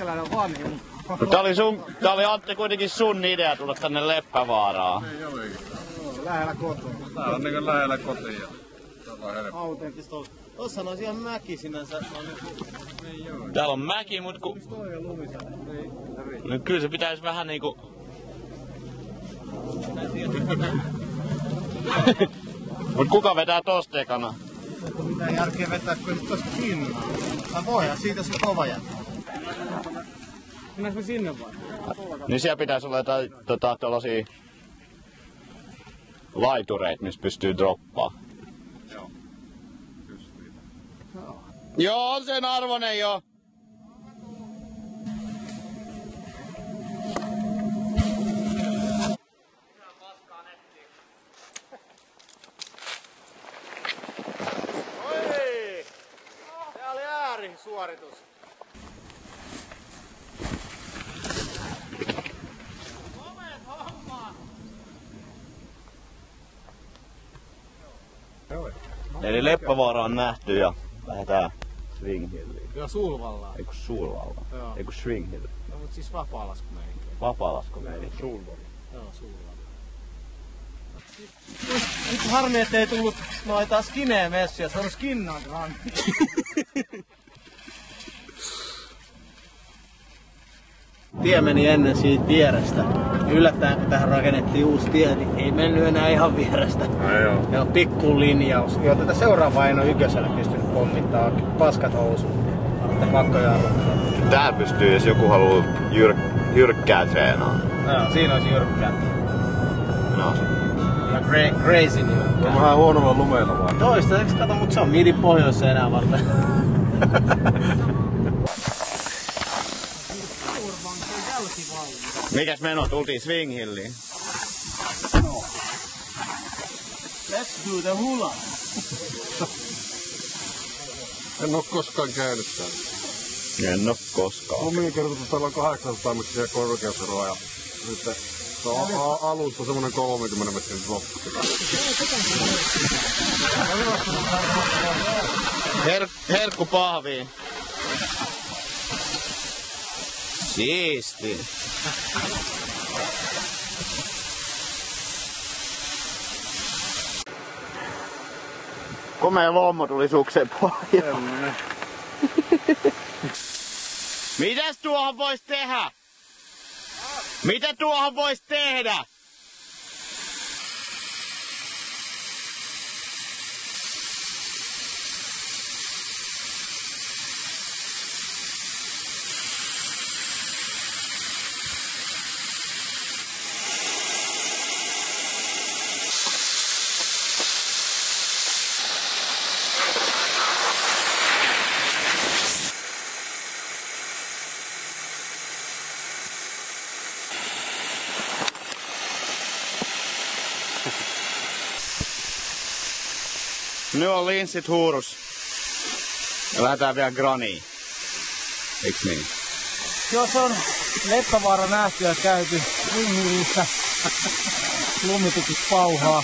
meikäläinen on vanhin. Tää oli Antti kuitenkin sun idea tulla tänne Leppävaaraan. Ei olekin. Lähellä kotiin. Tää on niinku lähellä kotiin. Autenttista on. Tossa on ihan mäki sinänsä. Täällä on mäki, mut ku... No kyllä se pitäis vähän niinku... Mut kuka vetää tosta ekana? Mitä järkeä vetää, kun nyt tosta kinnaa? Tai voihan siitä se kova jättää. Mennäänkö me sinne vai? Niin siellä pitäis olla jotain tällaisia laitureita, missä pystyy droppaa. Joo. Just niitä. Joo, on sen arvonen jo. Oi! Tää oli äärisuoritus. Eli Leppävaara on nähty ja lähdetään Swing Hilliin. Joo, Sulvallaan. Eiku Sulvalla. Joo. Eiku Swing Hill. No mut siis vapaalasku meininki. Vapaalasku meininki. Sulvalla. Joo, Sulvalla. Nyt harmi, ettei tullut noita skinee-messuja, se on skinnaan. Tie meni ennen siitä vierestä. Yllättäen kun tähän rakennettiin uusi tie, niin ei mennyt enää ihan vierestä. Joo. Ja on pikku linjaus. Joo, tätä seuraavaa en ole ykkösellä pystynyt pommittaa. Paskat housut. Olette pakkojarruttaa. Tää pystyy, jos joku haluu jyrkkää treenaa. No, siinä olisi jyrkkää. No. Ja crazy jyrkkää. On vähän huonolla lumeilla vaan. Toistaiseksi kato, mutta se on midi pohjoissa enää varten. Mikäs meno? Tultiin Swing Hilliin. Let's do the hula. En oo koskaan käynyt täällä. En oo koskaan. Lumien kertotu täällä on 800 metriä korkeuseroa ja sitten se on alusta semmonen 30 metrin loppu. Herkku pahviin. Siisti. Komea lommo tuli sukseen pohjaan. Mitäs tuohon vois tehdä? Mitä tuohon vois tehdä? Nyt on linssit huurus. Ja lähdetään vielä Graniin. Eiks niin? Jos on Leppävaara nähty ja käyty Swinghillissä, lumitukit pauhaa.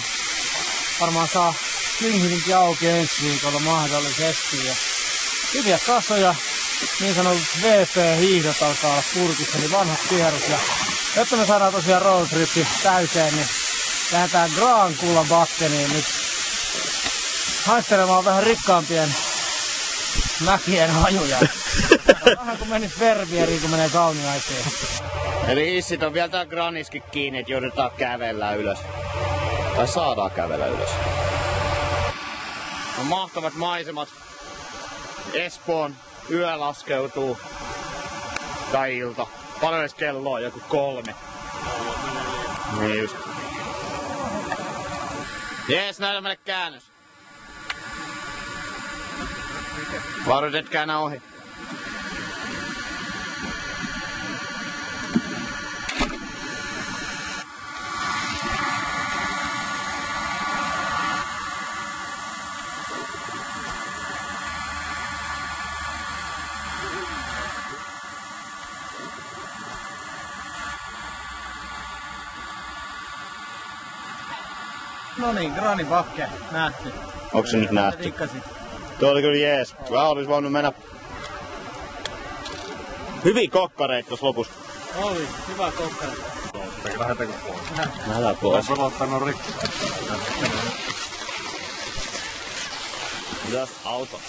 Varmaan saa Swinghillinkin auki ensi viikolla mahdollisesti. Ja hyviä kasoja, niin sanotut VP-hiihdot alkaa olla purkissa, eli vanhat kierrot. Ja jotta me saadaan tosiaan roadtripi täyteen, niin lähdetään Graankullan bakkeniin nyt haistelemaan vähän rikkaampien mäkien hajuja. Vähän kun menis Verbieriin, kun menee Kauniaiseen. Eli hissit on vielä tää Graniskin kiinni, että joudutaan kävellä ylös. Tai saadaan kävellä ylös. On mahtavat maisemat. Espoon yö laskeutuu. Tai ilta. Paljon edes kello on, joku 3. Niin just. Jees, näytä meille käännös. Varudet käännä ohi. No niin, Granibakke nähty. Onko se nyt nähty? Tikkasit. Tuo oli kyllä jees. Vähän olisi voinut mennä Hyviä kokkareita tuossa lopussa. Oli, hyvä kokkari. Lähdetäänkö pois? Lähdetään pois. Pelottaa on rikki. Mitäs auto?